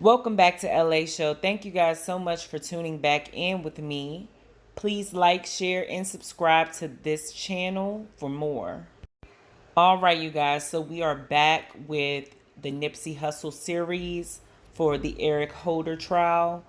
Welcome back to LA Show. Thank you guys so much for tuning back in with me. Please like, share, and subscribe to this channel for more. All right, you guys. So we are back with the Nipsey Hussle series for the Eric Holder trial.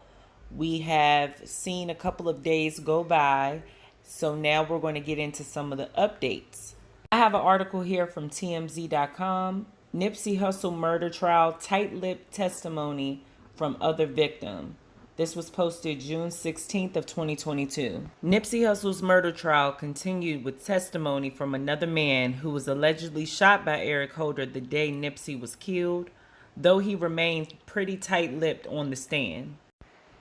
We have seen a couple of days go by. So now we're going to get into some of the updates. I have an article here from TMZ.com. Nipsey Hussle murder trial, tight-lipped testimony from other victim. This was posted June 16th of 2022. Nipsey Hussle's murder trial continued with testimony from another man who was allegedly shot by Eric Holder the day Nipsey was killed, though he remained pretty tight-lipped on the stand.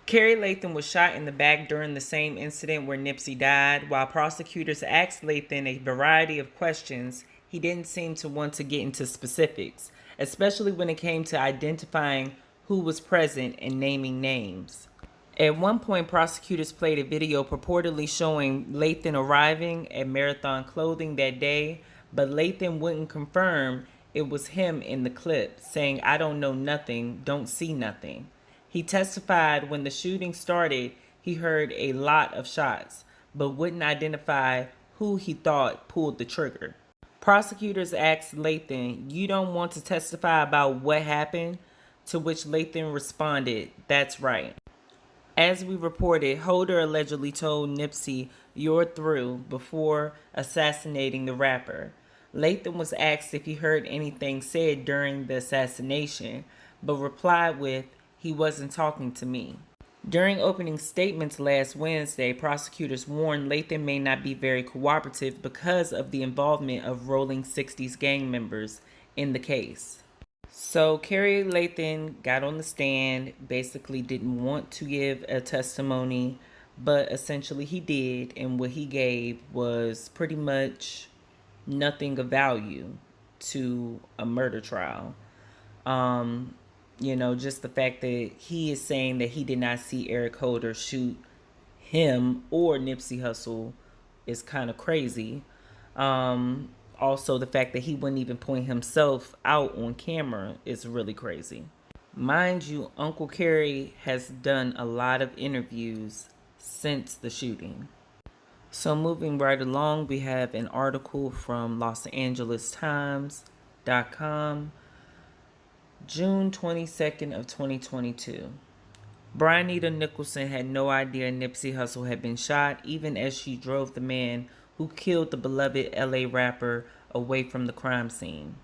Kerry Lathan was shot in the back during the same incident where Nipsey died. While prosecutors asked Lathan a variety of questions, he didn't seem to want to get into specifics, especially when it came to identifying who was present and naming names. At one point, prosecutors played a video purportedly showing Lathan arriving at Marathon Clothing that day, but Lathan wouldn't confirm it was him in the clip, saying, "I don't know nothing, don't see nothing." He testified when the shooting started, he heard a lot of shots, but wouldn't identify who he thought pulled the trigger. Prosecutors asked Lathan, "You don't want to testify about what happened?" To which Lathan responded, "That's right." As we reported, Holder allegedly told Nipsey, "You're through," before assassinating the rapper. Lathan was asked if he heard anything said during the assassination, but replied with, "He wasn't talking to me." During opening statements last Wednesday, prosecutors warned Lathan may not be very cooperative because of the involvement of Rolling 60s gang members in the case. So Kerry Lathan got on the stand, basically didn't want to give a testimony, but essentially he did, and what he gave was pretty much nothing of value to a murder trial. Just the fact that he is saying that he did not see Eric Holder shoot him or Nipsey Hussle is kind of crazy. Also, the fact that he wouldn't even point himself out on camera is really crazy. Mind you, Uncle Kerry has done a lot of interviews since the shooting. So moving right along, we have an article from LosAngelesTimes.com. June 22nd of 2022. Bryanitta Nicholson had no idea Nipsey Hussle had been shot, even as she drove the man who killed the beloved LA rapper away from the crime scene.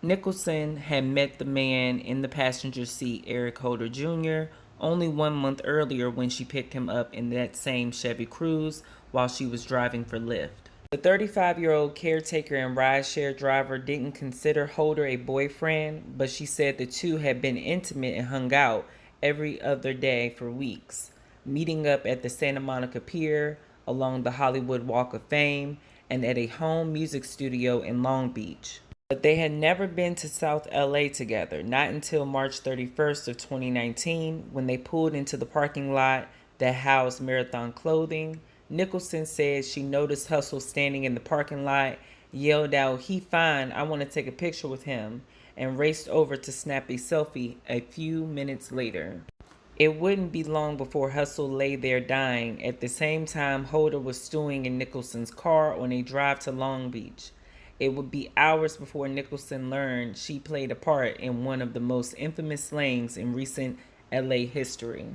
Nicholson had met the man in the passenger seat, Eric Holder Jr., only 1 month earlier when she picked him up in that same Chevy Cruze while she was driving for Lyft. The 35-year-old caretaker and rideshare driver didn't consider Holder a boyfriend, but she said the two had been intimate and hung out every other day for weeks, meeting up at the Santa Monica Pier, along the Hollywood Walk of Fame, and at a home music studio in Long Beach. But they had never been to South LA together, not until March 31st of 2019, when they pulled into the parking lot that housed Marathon Clothing. Nicholson said she noticed Hussle standing in the parking lot, yelled out, "He fine, I want to take a picture with him," and raced over to snap a selfie a few minutes later. It wouldn't be long before Hussle lay there dying. At the same time, Holder was stewing in Nicholson's car on a drive to Long Beach. It would be hours before Nicholson learned she played a part in one of the most infamous slayings in recent LA history.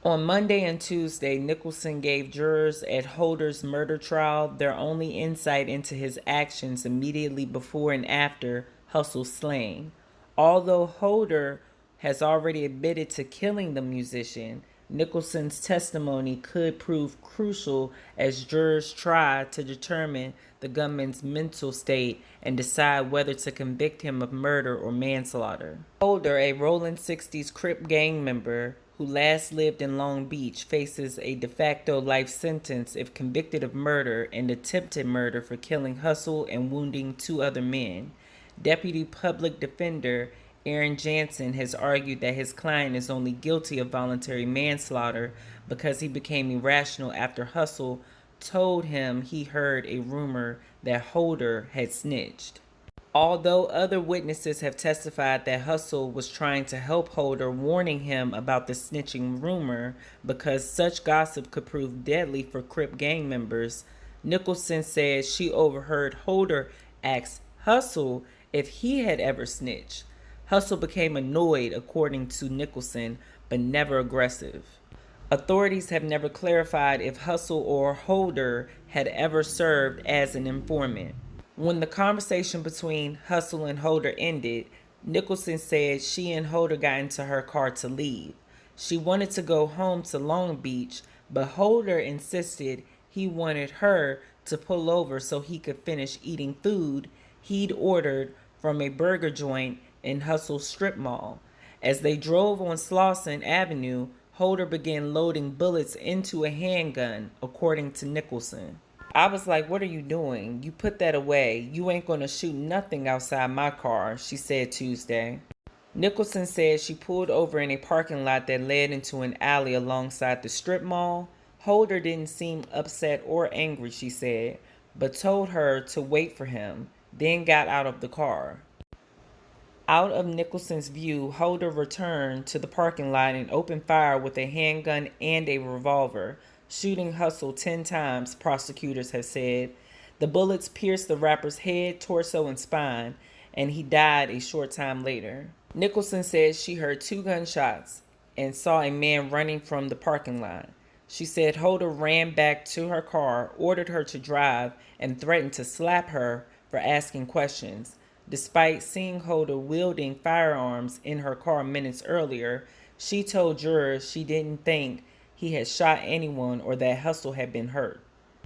On Monday and Tuesday, Nicholson gave jurors at Holder's murder trial their only insight into his actions immediately before and after Hussle's slaying. Although Holder has already admitted to killing the musician, Nicholson's testimony could prove crucial as jurors try to determine the gunman's mental state and decide whether to convict him of murder or manslaughter. Holder, a Rolling 60s Crip gang member who last lived in Long Beach, faces a de facto life sentence if convicted of murder and attempted murder for killing Hussle and wounding 2 other men. Deputy Public Defender Aaron Jansen has argued that his client is only guilty of voluntary manslaughter because he became irrational after Hussle told him he heard a rumor that Holder had snitched. Although other witnesses have testified that Hussle was trying to help Holder, warning him about the snitching rumor because such gossip could prove deadly for Crip gang members, Nicholson said she overheard Holder ask Hussle if he had ever snitched. Hussle became annoyed, according to Nicholson, but never aggressive. Authorities have never clarified if Hussle or Holder had ever served as an informant. When the conversation between Hussle and Holder ended, Nicholson said she and Holder got into her car to leave. She wanted to go home to Long Beach, but Holder insisted he wanted her to pull over so he could finish eating food he'd ordered from a burger joint in Hussle's strip mall. As they drove on Slauson Avenue, Holder began loading bullets into a handgun, according to Nicholson. I was like, "What are you doing? You put that away. You ain't gonna shoot nothing outside my car," she said Tuesday. Nicholson said she pulled over in a parking lot that led into an alley alongside the strip mall. Holder didn't seem upset or angry, she said, but told her to wait for him, then got out of the car. Out of Nicholson's view, Holder returned to the parking lot and opened fire with a handgun and a revolver, shooting Hussle 10 times, prosecutors have said. The bullets pierced the rapper's head, torso, and spine, and he died a short time later. Nicholson said she heard 2 gunshots and saw a man running from the parking lot. She said Holder ran back to her car, ordered her to drive, and threatened to slap her for asking questions. Despite seeing Holder wielding firearms in her car minutes earlier, she told jurors she didn't think he had shot anyone or that Hussle had been hurt.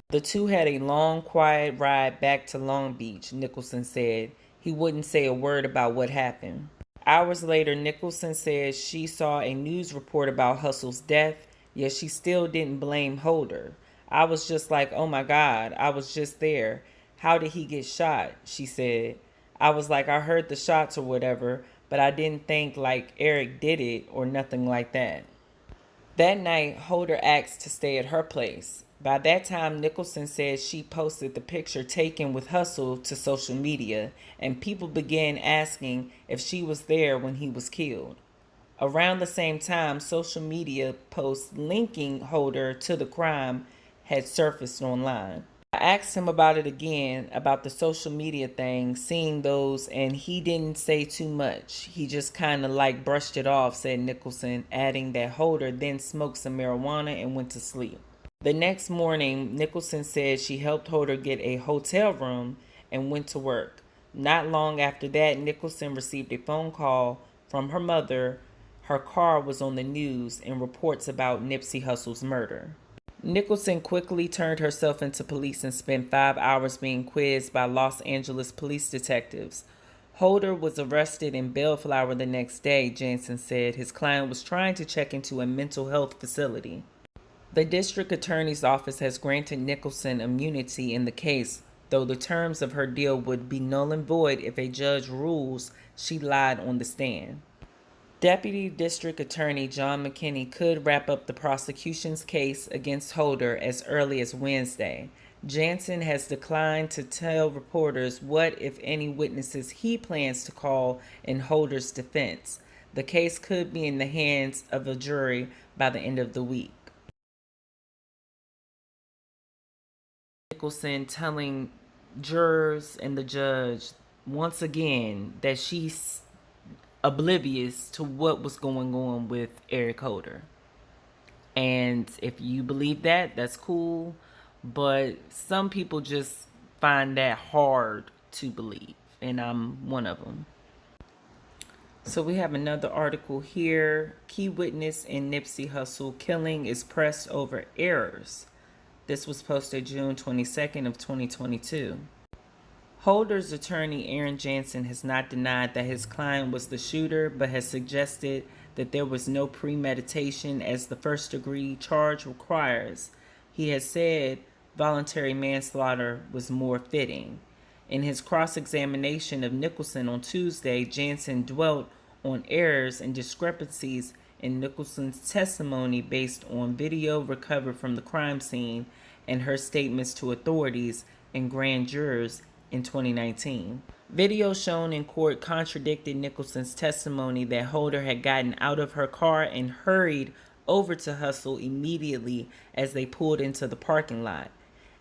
The two had a long, quiet ride back to Long Beach, Nicholson said. He wouldn't say a word about what happened. Hours later, Nicholson said she saw a news report about Hussle's death, yet she still didn't blame Holder. "I was just like, oh my God, I was just there. How did he get shot?" she said. "I was like, I heard the shots or whatever, but I didn't think like Eric did it or nothing like that." That night, Holder asked to stay at her place. By that time, Nicholson said she posted the picture taken with Hussle to social media, and people began asking if she was there when he was killed. Around the same time, social media posts linking Holder to the crime had surfaced online. I asked him about it again, about the social media thing, seeing those, and he didn't say too much. He just kind of like brushed it off, said Nicholson, adding that Holder then smoked some marijuana and went to sleep. The next morning, Nicholson said she helped Holder get a hotel room and went to work. Not long after that, Nicholson received a phone call from her mother. Her car was on the news and reports about Nipsey Hussle's murder. Nicholson quickly turned herself into police and spent 5 hours being quizzed by Los Angeles police detectives. Holder was arrested in Bellflower the next day, Jansen said. His client was trying to check into a mental health facility. The district attorney's office has granted Nicholson immunity in the case, though the terms of her deal would be null and void if a judge rules she lied on the stand. Deputy District Attorney John McKinney could wrap up the prosecution's case against Holder as early as Wednesday. Jansen has declined to tell reporters what, if any, witnesses he plans to call in Holder's defense. The case could be in the hands of a jury by the end of the week. Nicholson telling jurors and the judge once again that she's oblivious to what was going on with Eric Holder. And if you believe that, that's cool. But some people just find that hard to believe. And I'm one of them. So we have another article here. Key witness in Nipsey Hussle killing is pressed over errors. This was posted June 22nd of 2022. Holder's attorney, Aaron Jansen, has not denied that his client was the shooter, but has suggested that there was no premeditation as the first-degree charge requires. He has said voluntary manslaughter was more fitting. In his cross-examination of Nicholson on Tuesday, Jansen dwelt on errors and discrepancies in Nicholson's testimony based on video recovered from the crime scene and her statements to authorities and grand jurors in 2019. Video shown in court contradicted Nicholson's testimony that Holder had gotten out of her car and hurried over to Hussle immediately as they pulled into the parking lot.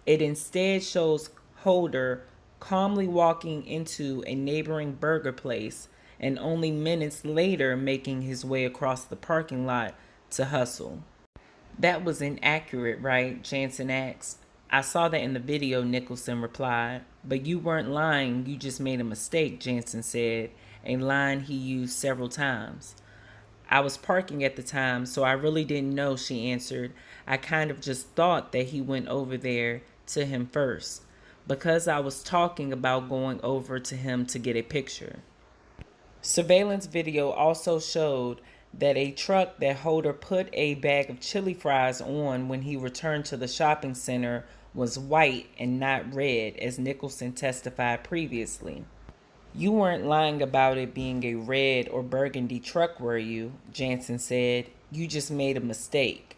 It instead shows Holder calmly walking into a neighboring burger place and only minutes later making his way across the parking lot to Hussle. That was inaccurate, right? Jansen asked. I saw that in the video, Nicholson replied. But you weren't lying, you just made a mistake, Jansen said, a line he used several times. I was parking at the time, so I really didn't know, she answered. I kind of just thought that he went over there to him first, because I was talking about going over to him to get a picture. Surveillance video also showed that a truck that Holder put a bag of chili fries on when he returned to the shopping center was white and not red, as Nicholson testified previously. You weren't lying about it being a red or burgundy truck, were you? Jansen said. You just made a mistake.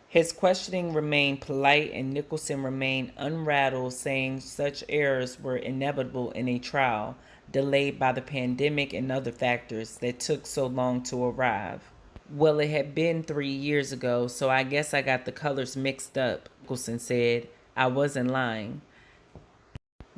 His questioning remained polite and Nicholson remained unrattled, saying such errors were inevitable in a trial, delayed by the pandemic and other factors that took so long to arrive. Well, it had been 3 years ago, so I guess I got the colors mixed up, Nicholson said. I wasn't lying.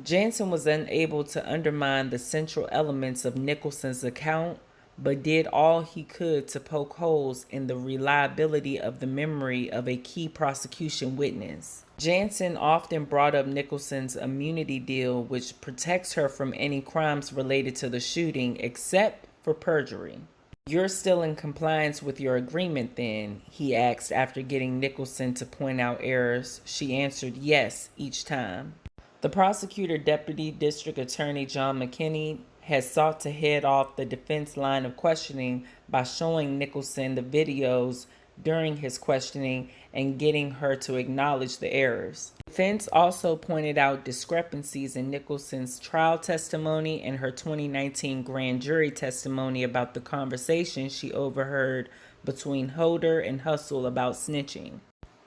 Jansen was unable to undermine the central elements of Nicholson's account, but did all he could to poke holes in the reliability of the memory of a key prosecution witness. Jansen often brought up Nicholson's immunity deal, which protects her from any crimes related to the shooting except for perjury. You're still in compliance with your agreement then, he asked after getting Nicholson to point out errors. She answered yes each time. The prosecutor, Deputy District Attorney John McKinney, has sought to head off the defense line of questioning by showing Nicholson the videos during his questioning and getting her to acknowledge the errors. Defense also pointed out discrepancies in Nicholson's trial testimony and her 2019 grand jury testimony about the conversation she overheard between Holder and Hussle about snitching.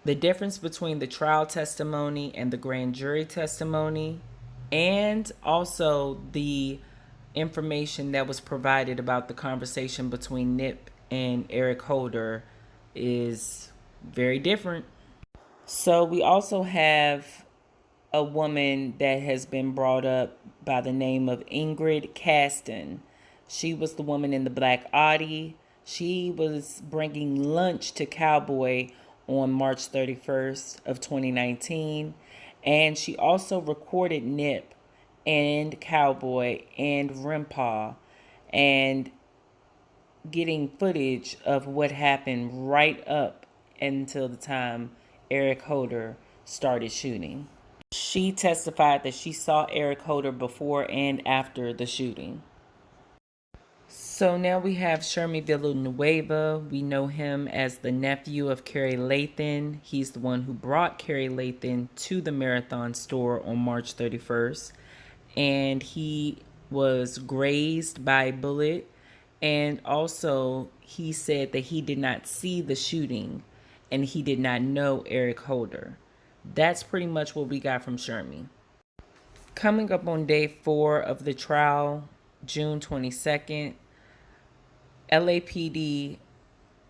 The difference between the trial testimony and the grand jury testimony, and also the information that was provided about the conversation between Nip and Eric Holder, is very different. So we also have a woman that has been brought up by the name of Ingrid Caston. She was the woman in the black Audi. She was bringing lunch to Cowboy on March 31st of 2019. And she also recorded Nip and Cowboy and Rimpau and getting footage of what happened right up until the time Eric Holder started shooting. She testified that she saw Eric Holder before and after the shooting. So now we have Sherri Villanueva. We know him as the nephew of Kerry Lathan. He's the one who brought Kerry Lathan to the Marathon store on March 31st. And he was grazed by a bullet. And also, he said that he did not see the shooting and he did not know Eric Holder. That's pretty much what we got from Sherri. Coming up on day 4 of the trial, June 22nd, LAPD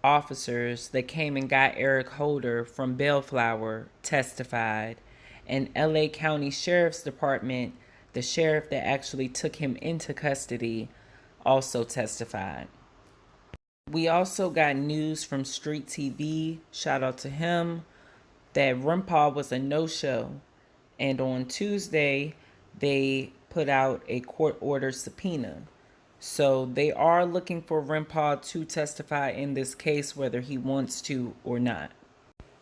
officers that came and got Eric Holder from Bellflower testified, and LA County Sheriff's Department, the sheriff that actually took him into custody, also testified. We also got news from Street TV, shout out to him, that Rimpau was a no-show. And on Tuesday, they put out a court-ordered subpoena. So they are looking for Rimpau to testify in this case, whether he wants to or not.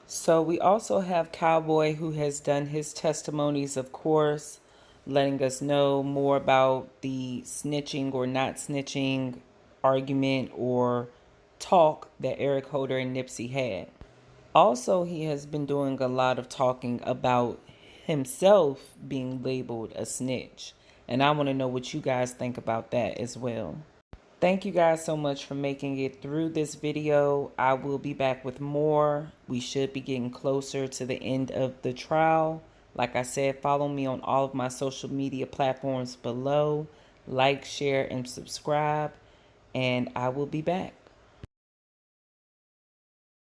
So we also have Cowboy, who has done his testimonies, of course, letting us know more about the snitching or not snitching argument or talk that Eric Holder and Nipsey had. Also, he has been doing a lot of talking about himself being labeled a snitch. And I want to know what you guys think about that as well. Thank you guys so much for making it through this video. I will be back with more. We should be getting closer to the end of the trial. Like I said, follow me on all of my social media platforms below. Like, share, and subscribe. And I will be back.